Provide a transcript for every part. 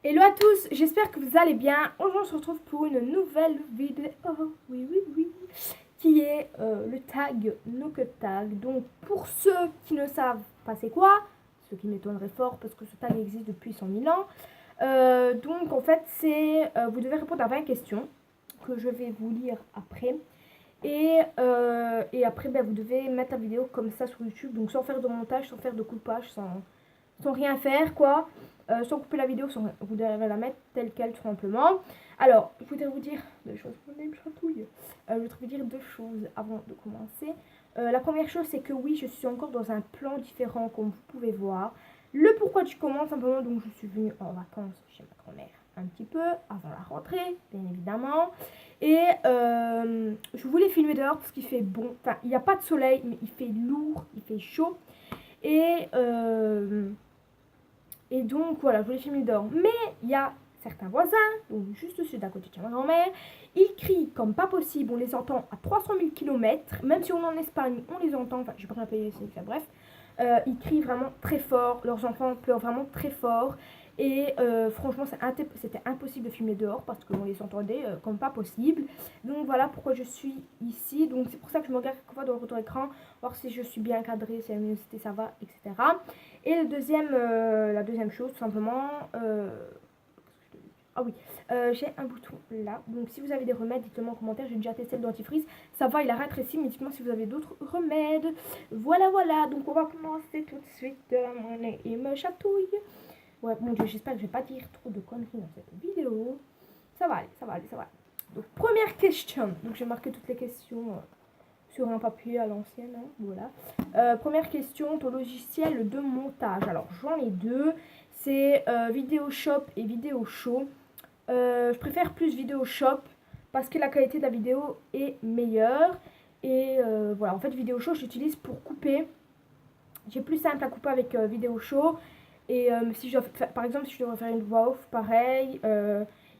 Hello à tous, j'espère que vous allez bien. Aujourd'hui on se retrouve pour une nouvelle vidéo, oui, qui est le tag NoCutTag. Donc pour ceux qui ne savent pas c'est quoi, ce qui m'étonnerait fort parce que ce tag existe depuis 100 000 ans. Donc en fait c'est, vous devez répondre à 20 questions que je vais vous lire après. Et après vous devez mettre la vidéo comme ça sur YouTube, donc sans faire de montage, sans faire de coupage, sans rien faire quoi. Sans couper la vidéo, vous devez la mettre telle quelle tout simplement. Alors, je voudrais vous dire deux choses. Je chatouille. Je voudrais vous dire deux choses avant de commencer. La première chose, c'est que oui, je suis encore dans un plan différent, comme vous pouvez voir. Le pourquoi du comment, simplement, donc je suis venue en vacances chez ma grand-mère un petit peu avant la rentrée, bien évidemment. Et je voulais filmer dehors parce qu'il fait bon. Enfin, il n'y a pas de soleil, mais il fait lourd, il fait chaud. Et donc voilà, je voulais filmer dehors. Mais il y a certains voisins, donc juste dessus d'à côté de chez ma grand-mère, ils crient comme pas possible, on les entend à 300 000 km, même si on est en Espagne, on les entend, enfin je vais pas payer, c'est bref. Ils crient vraiment très fort, leurs enfants pleurent vraiment très fort. Et franchement, c'était impossible de filmer dehors parce qu'on les entendait comme pas possible. Donc voilà pourquoi je suis ici. Donc c'est pour ça que je me regarde quelquefois dans le retour écran, voir si je suis bien cadrée, si la luminosité ça va, etc. Et la deuxième chose, tout simplement, ah oui, j'ai un bouton là. Donc si vous avez des remèdes, dites-le moi en commentaire. J'ai déjà testé le dentifrice. Ça va, il a rétréci, mais dites-moi si vous avez d'autres remèdes. Voilà, voilà. Donc on va commencer tout de suite. Mon nez, il me chatouille. Ouais, mon Dieu, j'espère que je vais pas dire trop de conneries dans cette vidéo. Ça va aller, ça va aller, ça va aller. Donc première question. Donc j'ai marqué toutes les questions sur un papier à l'ancienne, hein, voilà. Première question, ton logiciel de montage. Alors j'en ai deux, c'est Vidéoshop et Vidéoshow. Je préfère plus Vidéoshop parce que la qualité de la vidéo est meilleure. Et voilà, en fait Vidéoshow j'utilise pour couper. J'ai plus simple à couper avec Vidéoshow. Et si je par exemple si je devrais faire une voix off, pareil.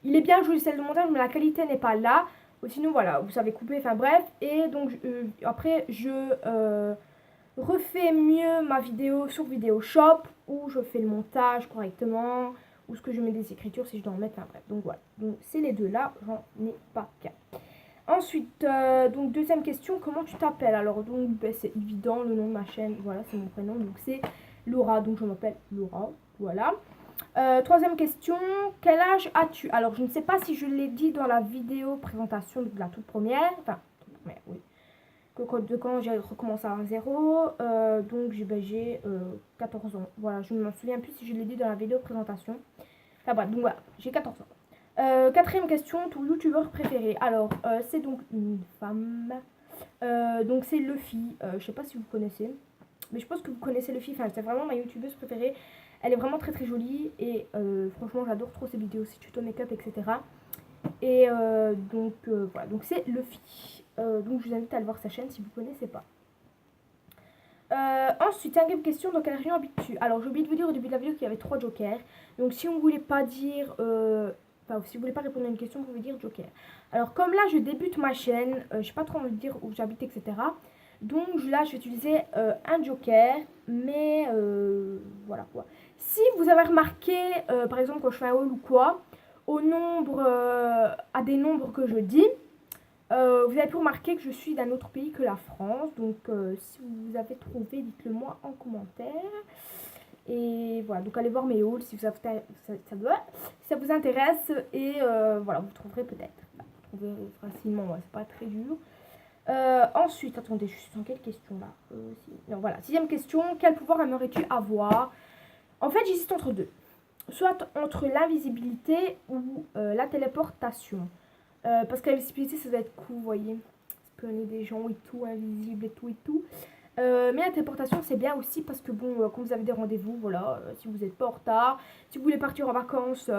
Il est bien le logiciel de montage, mais la qualité n'est pas là. Ou sinon voilà, vous savez couper, enfin bref. Et donc après je refais mieux ma vidéo sur Vidéoshop, où je fais le montage correctement, ou ce que je mets des écritures si je dois en mettre, enfin bref. Donc voilà, donc c'est les deux là, j'en ai pas qu'un. Ensuite, donc deuxième question, comment tu t'appelles? Alors donc c'est évident, le nom de ma chaîne, voilà, c'est mon prénom, donc c'est Laura, donc je m'appelle Laura, voilà. Troisième question, quel âge as-tu? Alors je ne sais pas si je l'ai dit dans la vidéo présentation de la toute première, enfin toute première, oui, de quand j'ai recommencé à 0, donc j'ai 14 ans, voilà, je ne m'en souviens plus si je l'ai dit dans la vidéo présentation. Enfin bref, donc voilà, j'ai 14 ans. Quatrième question, ton youtubeur préféré? Alors, c'est donc une femme. Donc c'est Luffy. Je sais pas si vous connaissez. Mais je pense que vous connaissez Luffy. Enfin, c'est vraiment ma youtubeuse préférée. Elle est vraiment très très jolie. Et franchement, j'adore trop ses vidéos, ses tutos make-up, etc. Et voilà. Donc c'est Luffy. Donc je vous invite à aller voir sa chaîne si vous ne connaissez pas. Ensuite, cinquième question, dans quelle région habites-tu? Alors, j'ai oublié de vous dire au début de la vidéo qu'il y avait 3 jokers. Donc, si on ne voulait pas dire... Enfin, si vous voulez pas répondre à une question, vous pouvez dire joker. Alors, comme là, je débute ma chaîne, j'ai pas trop envie de dire où j'habite, etc. Donc, là, je vais utiliser un joker. Mais, voilà quoi. Si vous avez remarqué, par exemple, quand je fais un haul ou quoi, au nombre... à des nombres que je dis... vous avez pu remarquer que je suis d'un autre pays que la France. Donc, si vous avez trouvé, dites-le moi en commentaire. Et voilà, donc allez voir mes hauls si ça vous intéresse. Et voilà, vous trouverez peut-être. Vous trouverez facilement, ouais, c'est pas très dur. Ensuite, attendez, je suis dans quelle question là non, voilà, sixième question. Quel pouvoir aimerais-tu avoir? En fait, j'hésite entre deux. Soit entre l'invisibilité ou la téléportation. Parce que la visibilité, ça doit être cool, vous voyez. Espionner des gens et tout, invisible et tout et tout. Mais la téléportation, c'est bien aussi parce que, bon, quand vous avez des rendez-vous, voilà, si vous n'êtes pas en retard, si vous voulez partir en vacances,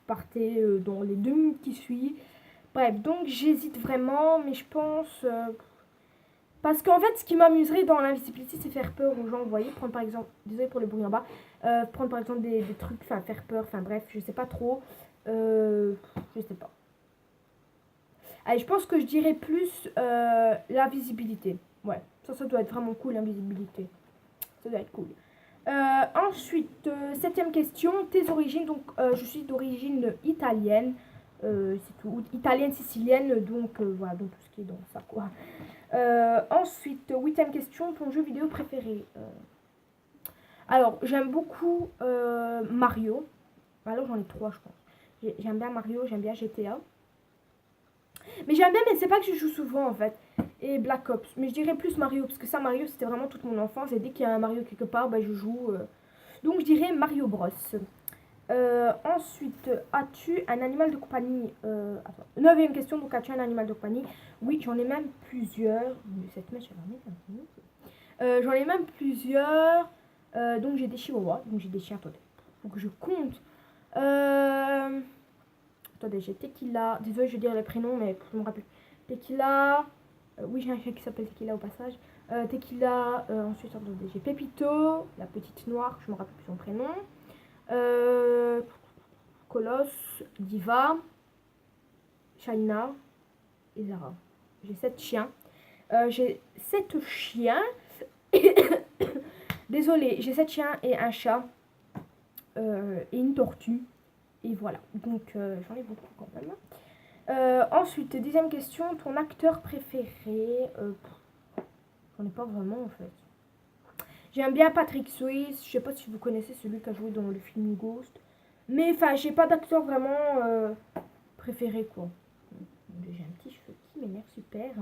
partez dans les 2 minutes qui suivent. Bref, donc j'hésite vraiment, mais je pense... parce qu'en fait, ce qui m'amuserait dans l'invisibilité, c'est faire peur aux gens, vous voyez. Prendre par exemple, désolé pour le bruit en bas, prendre par exemple des trucs, enfin faire peur, enfin bref, je sais pas trop. Je sais pas. Allez, je pense que je dirais plus la visibilité. Ouais, ça doit être vraiment cool, l'invisibilité. Ça doit être cool. Ensuite, septième question, tes origines. Donc, je suis d'origine italienne. C'est tout. Italienne, sicilienne. Donc, voilà, donc tout ce qui est dans ça, quoi. Ensuite, huitième question, ton jeu vidéo préféré. Alors, j'aime beaucoup Mario. Alors, j'en ai trois, je pense. J'aime bien Mario, j'aime bien GTA. Mais j'aime bien, mais c'est pas que je joue souvent, en fait. Et Black Ops. Mais je dirais plus Mario, parce que ça, Mario, c'était vraiment toute mon enfance. Et dès qu'il y a un Mario quelque part, bah, je joue. Donc, je dirais Mario Bros. Ensuite, as-tu un animal de compagnie attends. Neuvième question, donc as-tu un animal de compagnie? Oui, j'en ai même plusieurs. Cette mèche, j'en ai même plusieurs. Donc j'ai des chihuahuas, donc j'ai des chiens. Attendez, faut que je compte. Attendez, j'ai Tequila. Désolé, je vais dire les prénoms, mais je me rappelle. Tequila. Oui, j'ai un chien qui s'appelle Tequila au passage. Tequila. Ensuite, attendez, j'ai Pepito, la petite noire, je me rappelle plus son prénom. Colosse, Diva, Shaina et Zara. J'ai 7 chiens. J'ai 7 chiens. Désolée, j'ai 7 chiens et un chat. Et une tortue. Et voilà. Donc j'en ai beaucoup quand même. Ensuite, dixième question, ton acteur préféré. J'en ai pas vraiment en fait. J'aime bien Patrick Swayze. Je sais pas si vous connaissez celui qui a joué dans le film Ghost. Mais enfin, j'ai pas d'acteur vraiment préféré quoi. J'ai un petit cheveu qui m'énerve super.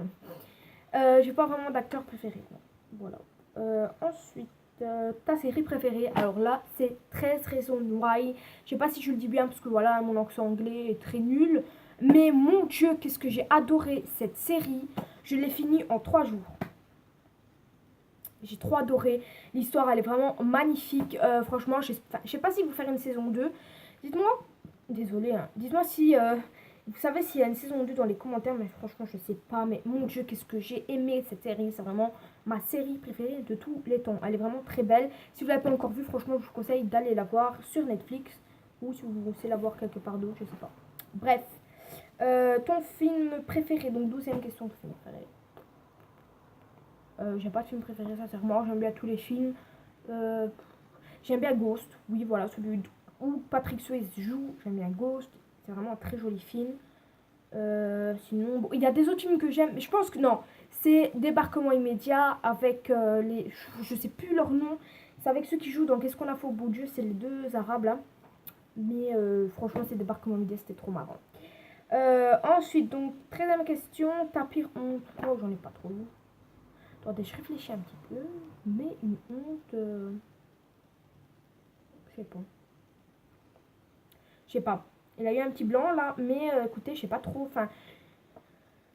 J'ai pas vraiment d'acteur préféré quoi. Voilà. Ensuite, ta série préférée. Alors là, c'est 13 Reasons Why. Je sais pas si je le dis bien parce que voilà, mon accent anglais est très nul. Mais mon Dieu, qu'est-ce que j'ai adoré cette série. Je l'ai finie en 3 jours. J'ai trop adoré. L'histoire, elle est vraiment magnifique. Franchement, je sais pas si vous faire une saison 2. Dites-moi, désolé, hein, dites-moi si vous savez s'il y a une saison 2 dans les commentaires. Mais franchement, je sais pas. Mais mon Dieu, qu'est-ce que j'ai aimé cette série. C'est vraiment ma série préférée de tous les temps. Elle est vraiment très belle. Si vous l'avez pas encore vue, franchement, je vous conseille d'aller la voir sur Netflix. Ou si vous voulez la voir quelque part d'autre, je sais pas. Bref. Ton film préféré. Donc, 12e question de film préféré. J'ai pas de film préféré sincèrement, j'aime bien tous les films. J'aime bien Ghost, oui voilà, celui où Patrick Swayze joue, j'aime bien Ghost, c'est vraiment un très joli film. Sinon, bon, il y a des autres films que j'aime, mais je pense que non, c'est Débarquement immédiat avec les... Je sais plus leur nom, c'est avec ceux qui jouent dans Qu'est-ce qu'on a fait au beau Dieu, c'est les deux arabes là. Mais franchement, c'est Débarquement immédiat, c'était trop marrant. Ensuite, donc, 13e question, ta pire honte. Oh, j'en ai pas trop. Attendez, je réfléchis un petit peu. Mais une honte. Je sais pas. Je sais pas. Il a eu un petit blanc là, mais écoutez, je sais pas trop. Enfin,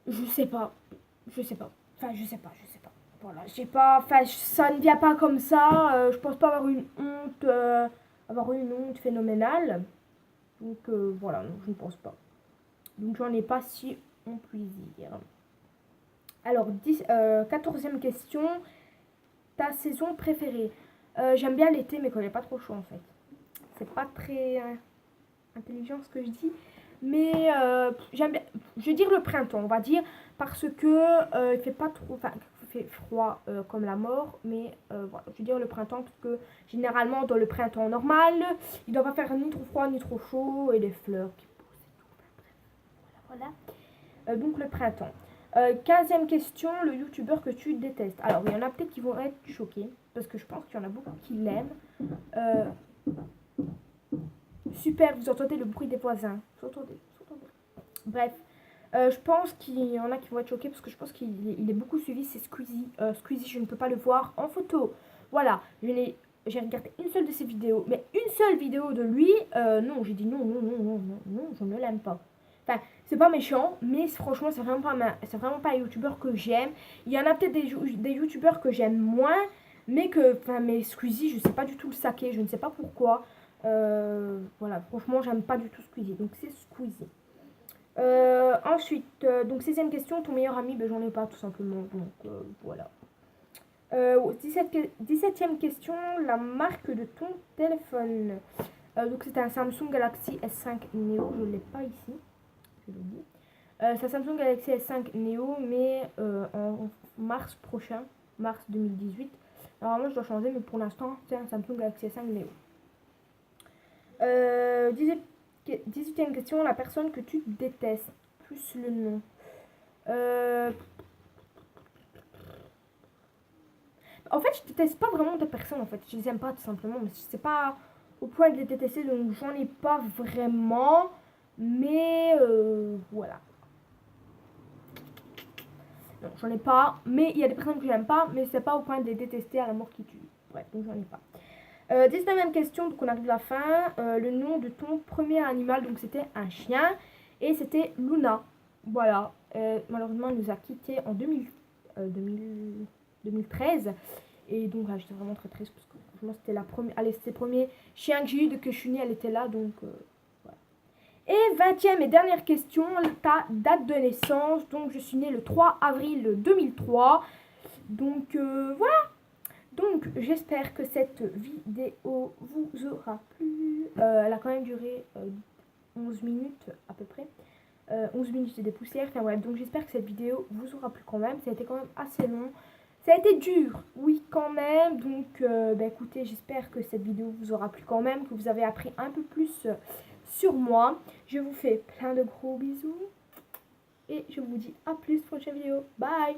je sais pas. Je sais pas. Enfin, je sais pas, je sais pas. Voilà, je sais pas. Enfin, ça ne vient pas comme ça. Je pense pas avoir une honte. Avoir eu une honte phénoménale. Donc voilà, non, je ne pense pas. Donc j'en ai pas si on peut dire. Alors, 14e question. Ta saison préférée. J'aime bien l'été, mais quand il n'est pas trop chaud en fait. C'est pas très intelligent ce que je dis. Mais j'aime bien. Je vais dire le printemps, on va dire. Parce que il fait pas trop. Enfin, il fait froid comme la mort. Mais voilà, je vais dire le printemps. Parce que généralement, dans le printemps normal, il ne doit pas faire ni trop froid ni trop chaud. Et les fleurs qui poussent et tout. Voilà. Donc le printemps. 15e question, le youtubeur que tu détestes. Alors, il y en a peut-être qui vont être choqués, parce que je pense qu'il y en a beaucoup qui l'aiment. Super, vous entendez le bruit des voisins. Vous entendez. Bref, je pense qu'il y en a qui vont être choqués, parce que je pense qu'il est beaucoup suivi, c'est Squeezie. Squeezie, je ne peux pas le voir en photo. Voilà, j'ai regardé une seule de ses vidéos, mais une seule vidéo de lui, non, j'ai dit non, je ne l'aime pas. Enfin, c'est pas méchant, mais franchement, c'est vraiment pas un youtubeur que j'aime. Il y en a peut-être des youtubeurs que j'aime moins, mais mais Squeezie, je sais pas du tout le saquer, je ne sais pas pourquoi. Voilà, franchement, j'aime pas du tout Squeezie, donc c'est Squeezie. Ensuite, donc 16e question, ton meilleur ami, ben j'en ai pas tout simplement, donc voilà. 17e question, la marque de ton téléphone. Donc c'est un Samsung Galaxy S5 Neo, je ne l'ai pas ici. C'est Samsung Galaxy S5 Neo, mais en mars prochain, mars 2018. Alors moi je dois changer, mais pour l'instant c'est un Samsung Galaxy S5 Neo. 18e question, la personne que tu détestes, plus le nom. En fait, je déteste pas vraiment de personnes, en fait. Je les aime pas, tout simplement. Mais c'est pas au point de les détester, donc j'en ai pas vraiment. Mais voilà. Non, j'en ai pas. Mais il y a des personnes que j'aime pas, mais c'est pas au point de les détester à la mort qui tue. Bref, donc j'en ai pas. 19e question, donc on arrive à la fin. Le nom de ton premier animal, donc c'était un chien. Et c'était Luna. Voilà. Malheureusement, elle nous a quittés en 2013. Et donc là, j'étais vraiment très triste parce que franchement, c'était la première. Allez, c'était le premier chien que j'ai eu de que je suis née, elle était là. Donc voilà. Et 20e et dernière question, ta date de naissance. Donc je suis née le 3 avril 2003. Donc voilà. Donc j'espère que cette vidéo vous aura plu. Elle a quand même duré 11 minutes à peu près. 11 minutes et des poussières. Enfin bref, donc j'espère que cette vidéo vous aura plu quand même. Ça a été quand même assez long. Ça a été dur, oui quand même. Donc écoutez, j'espère que cette vidéo vous aura plu quand même. Que vous avez appris un peu plus sur moi. Je vous fais plein de gros bisous. Et je vous dis à plus pour une prochaine vidéo. Bye!